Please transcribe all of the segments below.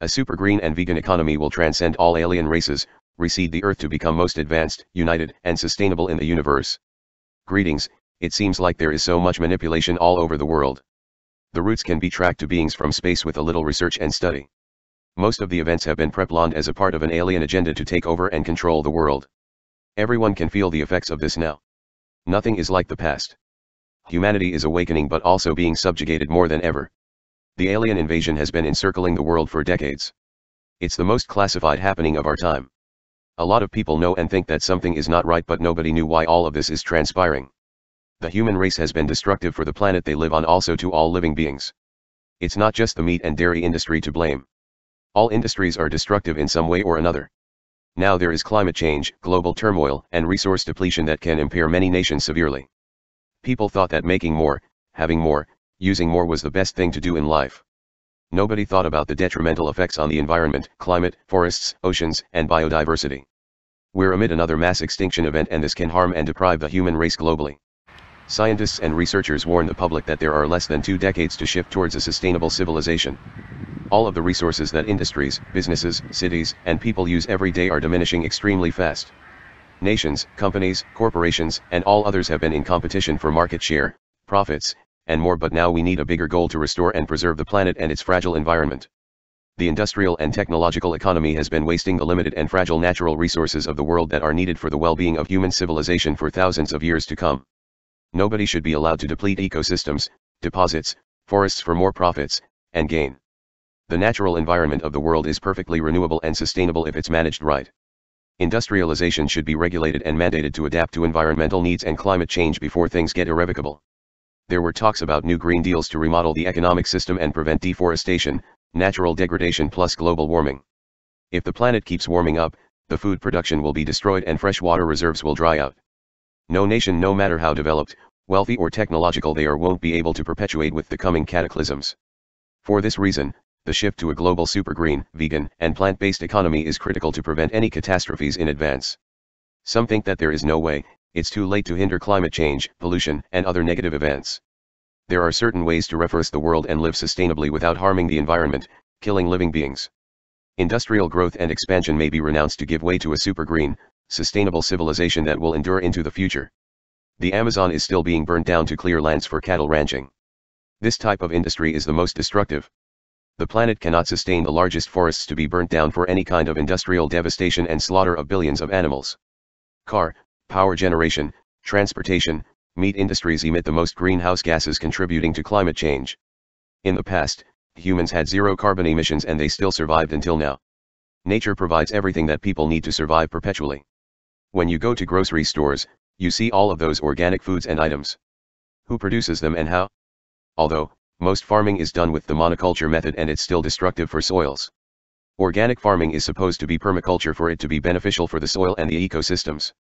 A super green and vegan economy will transcend all alien races, reseed the Earth to become most advanced, united, and sustainable in the universe. Greetings, it seems like there is so much manipulation all over the world. The roots can be tracked to beings from space with a little research and study. Most of the events have been preplanned as a part of an alien agenda to take over and control the world. Everyone can feel the effects of this now. Nothing is like the past. Humanity is awakening but also being subjugated more than ever. The alien invasion has been encircling the world for decades. It's the most classified happening of our time. A lot of people know and think that something is not right, but nobody knew why all of this is transpiring. The human race has been destructive for the planet they live on, also to all living beings. It's not just the meat and dairy industry to blame. All industries are destructive in some way or another. Now there is climate change, global turmoil, and resource depletion that can impair many nations severely. People thought that making more, having more, using more was the best thing to do in life. Nobody thought about the detrimental effects on the environment, climate, forests, oceans, and biodiversity. We're amid another mass extinction event, and this can harm and deprive the human race globally. Scientists and researchers warn the public that there are less than 2 decades to shift towards a sustainable civilization. All of the resources that industries, businesses, cities, and people use every day are diminishing extremely fast. Nations, companies, corporations, and all others have been in competition for market share, profits, and more, but now we need a bigger goal to restore and preserve the planet and its fragile environment. The industrial and technological economy has been wasting the limited and fragile natural resources of the world that are needed for the well-being of human civilization for thousands of years to come. Nobody should be allowed to deplete ecosystems, deposits, forests for more profits and gain. The natural environment of the world is perfectly renewable and sustainable if it's managed right. Industrialization should be regulated and mandated to adapt to environmental needs and climate change before things get irrevocable. There were talks about new green deals to remodel the economic system and prevent deforestation, natural degradation plus global warming. If the planet keeps warming up, the food production will be destroyed and fresh water reserves will dry out. No nation, no matter how developed, wealthy or technological they are, won't be able to perpetuate with the coming cataclysms. For this reason, the shift to a global super green, vegan, and plant-based economy is critical to prevent any catastrophes in advance. Some think that there is no way, it's too late to hinder climate change, pollution, and other negative events. There are certain ways to reverse the world and live sustainably without harming the environment, killing living beings. Industrial growth and expansion may be renounced to give way to a super green, sustainable civilization that will endure into the future. The Amazon is still being burned down to clear lands for cattle ranching. This type of industry is the most destructive. The planet cannot sustain the largest forests to be burnt down for any kind of industrial devastation and slaughter of billions of animals. Power generation, transportation, meat industries emit the most greenhouse gases, contributing to climate change. In the past, humans had zero carbon emissions and they still survived until now. Nature provides everything that people need to survive perpetually. When you go to grocery stores, you see all of those organic foods and items. Who produces them and how? Although, most farming is done with the monoculture method and it's still destructive for soils. Organic farming is supposed to be permaculture for it to be beneficial for the soil and the ecosystems.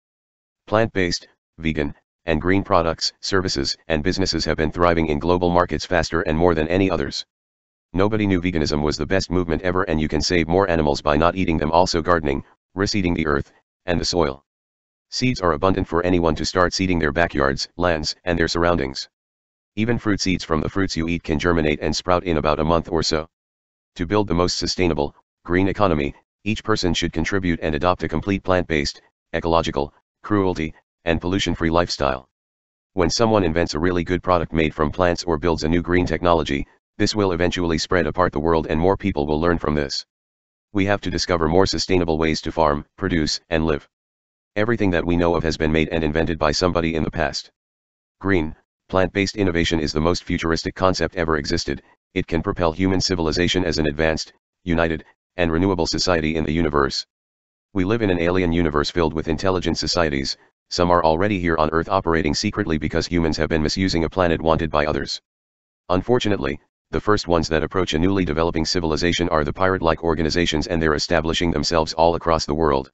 Plant-based, vegan, and green products, services, and businesses have been thriving in global markets faster and more than any others. Nobody knew veganism was the best movement ever, and you can save more animals by not eating them. Also gardening, reseeding the earth, and the soil. Seeds are abundant for anyone to start seeding their backyards, lands, and their surroundings. Even fruit seeds from the fruits you eat can germinate and sprout in about a month or so. To build the most sustainable, green economy, each person should contribute and adopt a complete plant-based, ecological, cruelty, and pollution-free lifestyle. When someone invents a really good product made from plants or builds a new green technology, this will eventually spread apart the world and more people will learn from this. We have to discover more sustainable ways to farm, produce, and live. Everything that we know of has been made and invented by somebody in the past. Green, plant-based innovation is the most futuristic concept ever existed. It can propel human civilization as an advanced, united, and renewable society in the universe. We live in an alien universe filled with intelligent societies. Some are already here on Earth operating secretly because humans have been misusing a planet wanted by others. Unfortunately, the first ones that approach a newly developing civilization are the pirate-like organizations, and they're establishing themselves all across the world.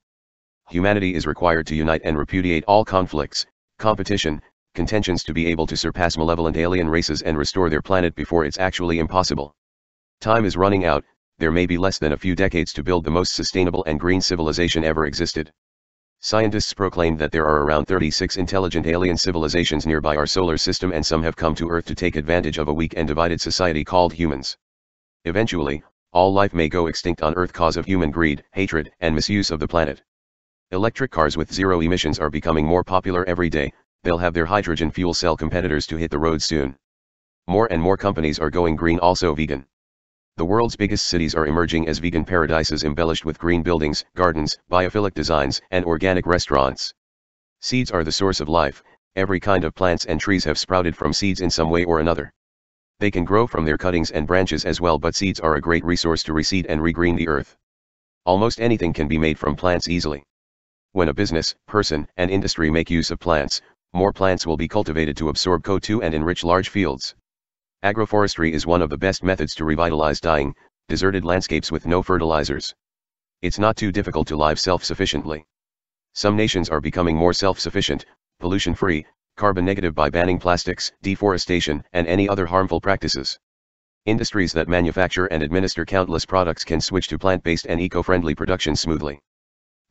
Humanity is required to unite and repudiate all conflicts, competition, contentions to be able to surpass malevolent alien races and restore their planet before it's actually impossible. Time is running out. There may be less than a few decades to build the most sustainable and green civilization ever existed. Scientists proclaim that there are around 36 intelligent alien civilizations nearby our solar system, and some have come to Earth to take advantage of a weak and divided society called humans. Eventually, all life may go extinct on Earth cause of human greed, hatred, and misuse of the planet. Electric cars with zero emissions are becoming more popular every day. They'll have their hydrogen fuel cell competitors to hit the road soon. More and more companies are going green, also vegan. The world's biggest cities are emerging as vegan paradises embellished with green buildings, gardens, biophilic designs, and organic restaurants. Seeds are the source of life. Every kind of plants and trees have sprouted from seeds in some way or another. They can grow from their cuttings and branches as well, but seeds are a great resource to reseed and regreen the earth. Almost anything can be made from plants easily. When a business, person, and industry make use of plants, more plants will be cultivated to absorb CO2 and enrich large fields. Agroforestry is one of the best methods to revitalize dying, deserted landscapes with no fertilizers. It's not too difficult to live self-sufficiently. Some nations are becoming more self-sufficient, pollution-free, carbon-negative by banning plastics, deforestation, and any other harmful practices. Industries that manufacture and administer countless products can switch to plant-based and eco-friendly production smoothly.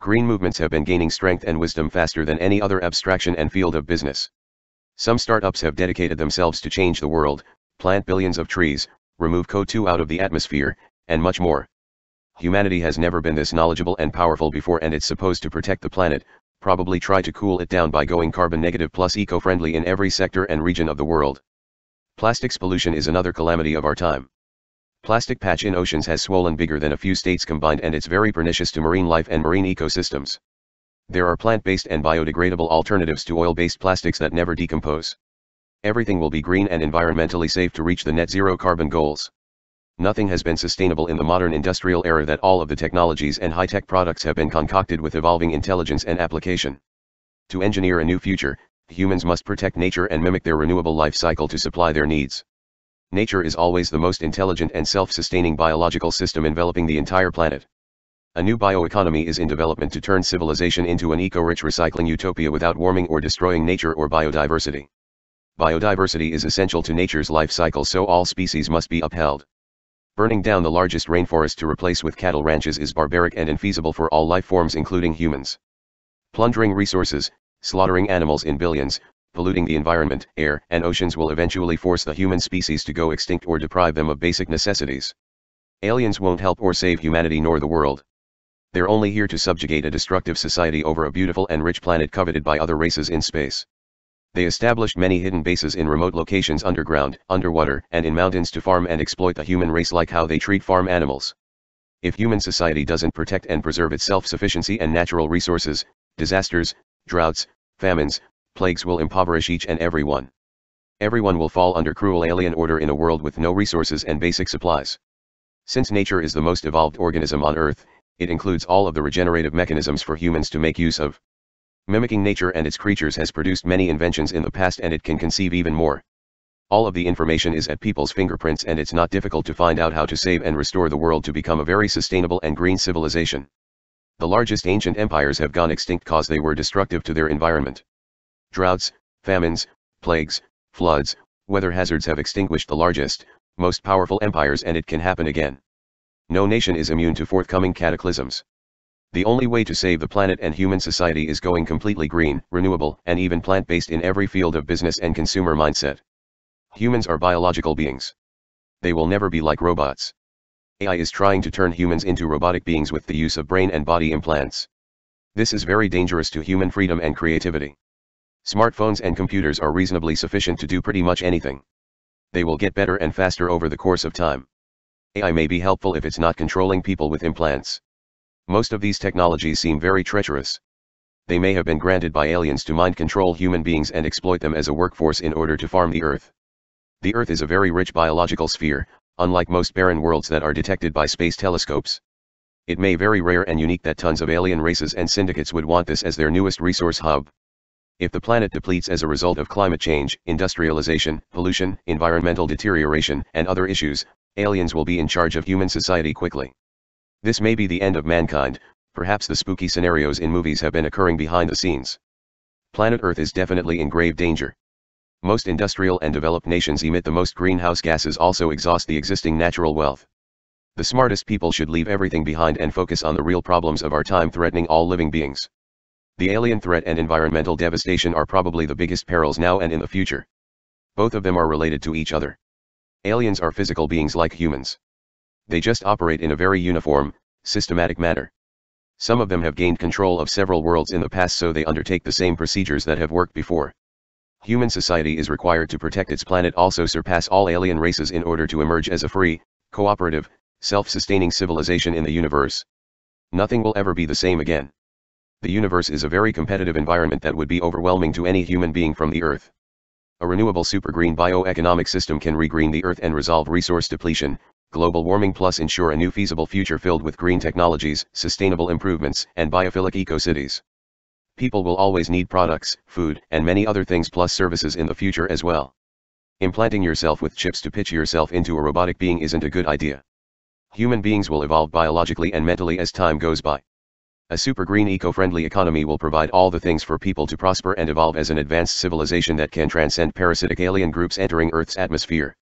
Green movements have been gaining strength and wisdom faster than any other abstraction and field of business. Some startups have dedicated themselves to change the world, plant billions of trees, remove CO2 out of the atmosphere, and much more. Humanity has never been this knowledgeable and powerful before, and it's supposed to protect the planet, probably try to cool it down by going carbon negative plus eco-friendly in every sector and region of the world. Plastics pollution is another calamity of our time. Plastic patch in oceans has swollen bigger than a few states combined, and it's very pernicious to marine life and marine ecosystems. There are plant-based and biodegradable alternatives to oil-based plastics that never decompose. Everything will be green and environmentally safe to reach the net zero carbon goals. Nothing has been sustainable in the modern industrial era that all of the technologies and high-tech products have been concocted with evolving intelligence and application. To engineer a new future, humans must protect nature and mimic their renewable life cycle to supply their needs. Nature is always the most intelligent and self-sustaining biological system enveloping the entire planet. A new bioeconomy is in development to turn civilization into an eco-rich recycling utopia without warming or destroying nature or biodiversity. Biodiversity is essential to nature's life cycle, so all species must be upheld. Burning down the largest rainforest to replace with cattle ranches is barbaric and infeasible for all life forms including humans. Plundering resources, slaughtering animals in billions, polluting the environment, air, and oceans will eventually force the human species to go extinct or deprive them of basic necessities. Aliens won't help or save humanity nor the world. They're only here to subjugate a destructive society over a beautiful and rich planet coveted by other races in space. They established many hidden bases in remote locations underground, underwater, and in mountains to farm and exploit the human race like how they treat farm animals. If human society doesn't protect and preserve its self-sufficiency and natural resources, disasters, droughts, famines, plagues will impoverish each and every one. Everyone will fall under cruel alien order in a world with no resources and basic supplies. Since nature is the most evolved organism on Earth, it includes all of the regenerative mechanisms for humans to make use of. Mimicking nature and its creatures has produced many inventions in the past, and it can conceive even more. All of the information is at people's fingerprints, and it's not difficult to find out how to save and restore the world to become a very sustainable and green civilization. The largest ancient empires have gone extinct cause they were destructive to their environment. Droughts, famines, plagues, floods, weather hazards have extinguished the largest, most powerful empires, and it can happen again. No nation is immune to forthcoming cataclysms. The only way to save the planet and human society is going completely green, renewable, and even plant-based in every field of business and consumer mindset. Humans are biological beings. They will never be like robots. AI is trying to turn humans into robotic beings with the use of brain and body implants. This is very dangerous to human freedom and creativity. Smartphones and computers are reasonably sufficient to do pretty much anything. They will get better and faster over the course of time. AI may be helpful if it's not controlling people with implants. Most of these technologies seem very treacherous. They may have been granted by aliens to mind control human beings and exploit them as a workforce in order to farm the Earth. The Earth is a very rich biological sphere, unlike most barren worlds that are detected by space telescopes. It may be very rare and unique that tons of alien races and syndicates would want this as their newest resource hub. If the planet depletes as a result of climate change, industrialization, pollution, environmental deterioration, and other issues, aliens will be in charge of human society quickly. This may be the end of mankind. Perhaps the spooky scenarios in movies have been occurring behind the scenes. Planet Earth is definitely in grave danger. Most industrial and developed nations emit the most greenhouse gases, also exhaust the existing natural wealth. The smartest people should leave everything behind and focus on the real problems of our time threatening all living beings. The alien threat and environmental devastation are probably the biggest perils now and in the future. Both of them are related to each other. Aliens are physical beings like humans. They just operate in a very uniform, systematic manner. Some of them have gained control of several worlds in the past, so they undertake the same procedures that have worked before. Human society is required to protect its planet, also surpass all alien races in order to emerge as a free, cooperative, self-sustaining civilization in the universe. Nothing will ever be the same again. The universe is a very competitive environment that would be overwhelming to any human being from the Earth. A renewable super-green bioeconomic system can regreen the Earth and resolve resource depletion, global warming, plus ensure a new feasible future filled with green technologies, sustainable improvements, and biophilic eco-cities. People will always need products, food, and many other things plus services in the future as well. Implanting yourself with chips to pitch yourself into a robotic being isn't a good idea. Human beings will evolve biologically and mentally as time goes by. A super green eco-friendly economy will provide all the things for people to prosper and evolve as an advanced civilization that can transcend parasitic alien groups entering Earth's atmosphere.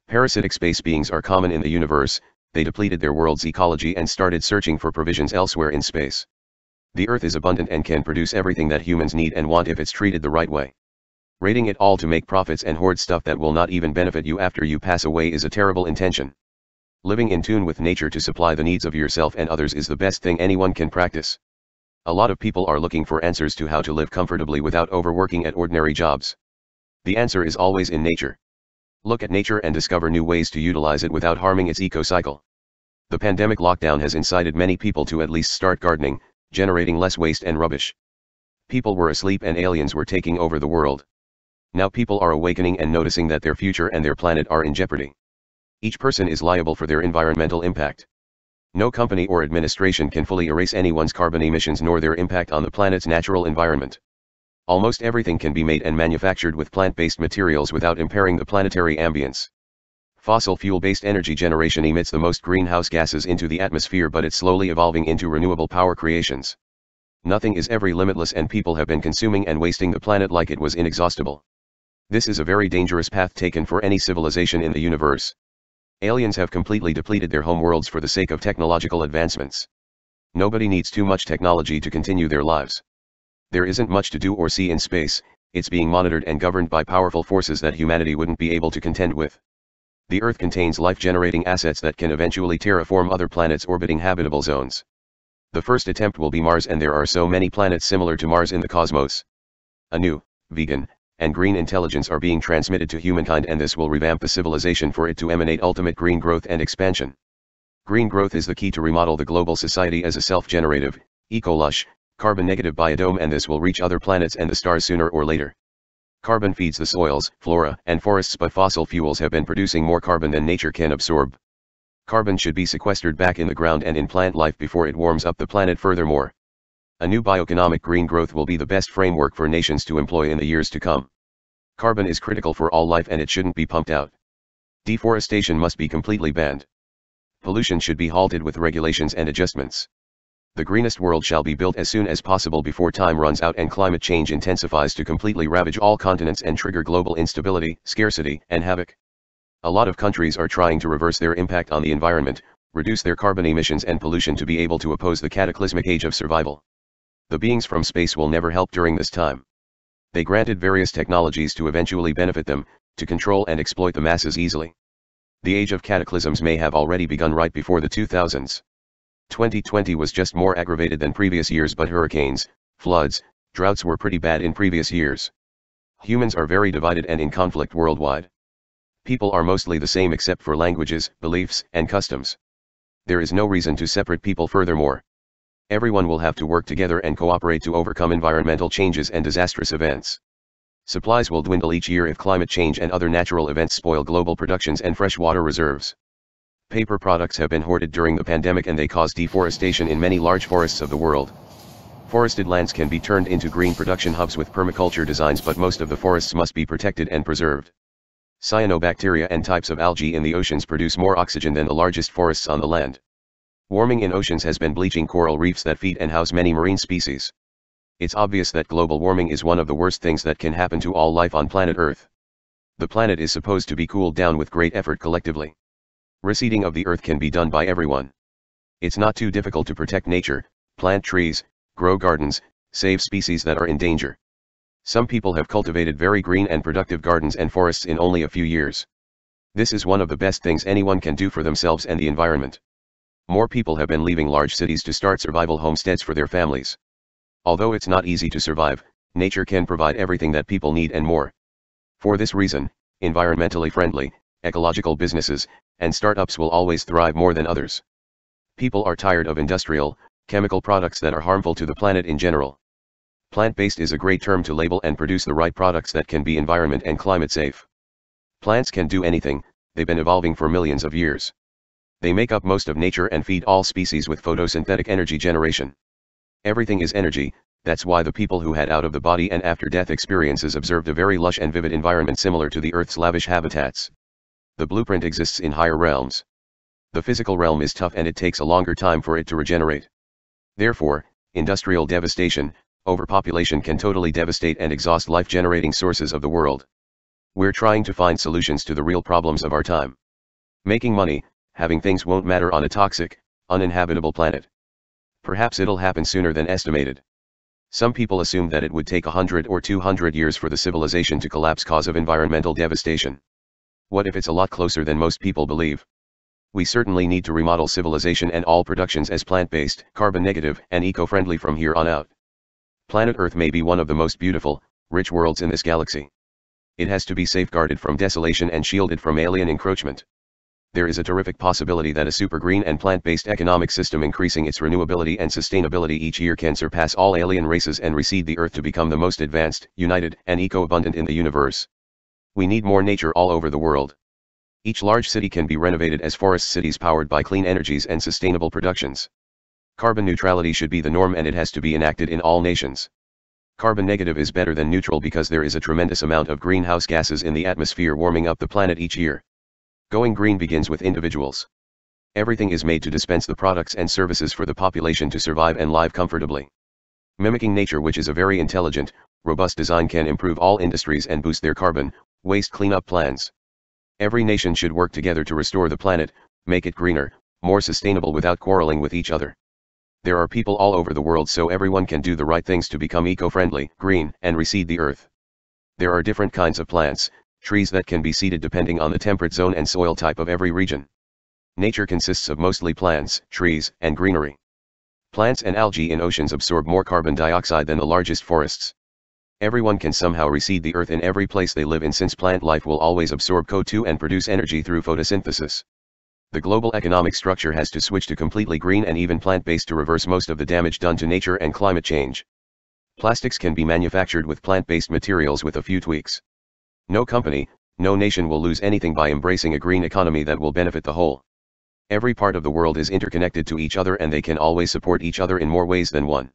Parasitic space beings are common in the universe. They depleted their world's ecology and started searching for provisions elsewhere in space. The Earth is abundant and can produce everything that humans need and want if it's treated the right way. Raiding it all to make profits and hoard stuff that will not even benefit you after you pass away is a terrible intention. Living in tune with nature to supply the needs of yourself and others is the best thing anyone can practice. A lot of people are looking for answers to how to live comfortably without overworking at ordinary jobs. The answer is always in nature. Look at nature and discover new ways to utilize it without harming its eco-cycle. The pandemic lockdown has incited many people to at least start gardening, generating less waste and rubbish. People were asleep and aliens were taking over the world. Now people are awakening and noticing that their future and their planet are in jeopardy. Each person is liable for their environmental impact. No company or administration can fully erase anyone's carbon emissions nor their impact on the planet's natural environment. Almost everything can be made and manufactured with plant-based materials without impairing the planetary ambience. Fossil fuel-based energy generation emits the most greenhouse gases into the atmosphere, but it's slowly evolving into renewable power creations. Nothing is ever limitless, and people have been consuming and wasting the planet like it was inexhaustible. This is a very dangerous path taken for any civilization in the universe. Aliens have completely depleted their home worlds for the sake of technological advancements. Nobody needs too much technology to continue their lives. There isn't much to do or see in space. It's being monitored and governed by powerful forces that humanity wouldn't be able to contend with. The Earth contains life-generating assets that can eventually terraform other planets orbiting habitable zones. The first attempt will be Mars, and there are so many planets similar to Mars in the cosmos. A new, vegan, and green intelligence are being transmitted to humankind, and this will revamp the civilization for it to emanate ultimate green growth and expansion. Green growth is the key to remodel the global society as a self-generative, eco-lush, carbon-negative biodome, and this will reach other planets and the stars sooner or later. Carbon feeds the soils, flora, and forests, but fossil fuels have been producing more carbon than nature can absorb. Carbon should be sequestered back in the ground and in plant life before it warms up the planet furthermore. A new bioeconomic green growth will be the best framework for nations to employ in the years to come. Carbon is critical for all life and it shouldn't be pumped out. Deforestation must be completely banned. Pollution should be halted with regulations and adjustments. The greenest world shall be built as soon as possible before time runs out and climate change intensifies to completely ravage all continents and trigger global instability, scarcity, and havoc. A lot of countries are trying to reverse their impact on the environment, reduce their carbon emissions and pollution to be able to oppose the cataclysmic age of survival. The beings from space will never help during this time. They granted various technologies to eventually benefit them, to control and exploit the masses easily. The age of cataclysms may have already begun right before the 2000s. 2020 was just more aggravated than previous years, but hurricanes, floods, droughts were pretty bad in previous years. Humans are very divided and in conflict worldwide. People are mostly the same except for languages, beliefs, and customs. There is no reason to separate people furthermore. Everyone will have to work together and cooperate to overcome environmental changes and disastrous events. Supplies will dwindle each year if climate change and other natural events spoil global productions and freshwater reserves. Paper products have been hoarded during the pandemic and they cause deforestation in many large forests of the world. Forested lands can be turned into green production hubs with permaculture designs, but most of the forests must be protected and preserved. Cyanobacteria and types of algae in the oceans produce more oxygen than the largest forests on the land. Warming in oceans has been bleaching coral reefs that feed and house many marine species. It's obvious that global warming is one of the worst things that can happen to all life on planet Earth. The planet is supposed to be cooled down with great effort collectively. Reseeding of the Earth can be done by everyone. It's not too difficult to protect nature, plant trees, grow gardens, save species that are in danger. Some people have cultivated very green and productive gardens and forests in only a few years. This is one of the best things anyone can do for themselves and the environment. More people have been leaving large cities to start survival homesteads for their families. Although it's not easy to survive, nature can provide everything that people need and more. For this reason, environmentally friendly, ecological businesses, and startups will always thrive more than others. People are tired of industrial, chemical products that are harmful to the planet in general. Plant-based is a great term to label and produce the right products that can be environment and climate safe. Plants can do anything, they've been evolving for millions of years. They make up most of nature and feed all species with photosynthetic energy generation. Everything is energy, that's why the people who had out-of-the-body and after-death experiences observed a very lush and vivid environment similar to the Earth's lavish habitats. The blueprint exists in higher realms. The physical realm is tough and it takes a longer time for it to regenerate. Therefore, industrial devastation, overpopulation can totally devastate and exhaust life-generating sources of the world. We're trying to find solutions to the real problems of our time. Making money, having things won't matter on a toxic, uninhabitable planet. Perhaps it'll happen sooner than estimated. Some people assume that it would take 100 or 200 years for the civilization to collapse cause of environmental devastation. What if it's a lot closer than most people believe? We certainly need to remodel civilization and all productions as plant-based, carbon-negative, and eco-friendly from here on out. Planet Earth may be one of the most beautiful, rich worlds in this galaxy. It has to be safeguarded from desolation and shielded from alien encroachment. There is a terrific possibility that a super green and plant-based economic system increasing its renewability and sustainability each year can surpass all alien races and reseed the Earth to become the most advanced, united, and eco-abundant in the universe. We need more nature all over the world. Each large city can be renovated as forest cities powered by clean energies and sustainable productions. Carbon neutrality should be the norm and it has to be enacted in all nations. Carbon negative is better than neutral because there is a tremendous amount of greenhouse gases in the atmosphere warming up the planet each year. Going green begins with individuals. Everything is made to dispense the products and services for the population to survive and live comfortably. Mimicking nature, which is a very intelligent, robust design, can improve all industries and boost their carbon, waste cleanup plans. Every nation should work together to restore the planet, make it greener, more sustainable without quarreling with each other. There are people all over the world, so everyone can do the right things to become eco-friendly, green, and reseed the Earth. There are different kinds of plants, trees that can be seeded depending on the temperate zone and soil type of every region. Nature consists of mostly plants, trees, and greenery. Plants and algae in oceans absorb more carbon dioxide than the largest forests. Everyone can somehow reseed the Earth in every place they live in, since plant life will always absorb CO2 and produce energy through photosynthesis. The global economic structure has to switch to completely green and even plant-based to reverse most of the damage done to nature and climate change. Plastics can be manufactured with plant-based materials with a few tweaks. No company, no nation will lose anything by embracing a green economy that will benefit the whole. Every part of the world is interconnected to each other and they can always support each other in more ways than one.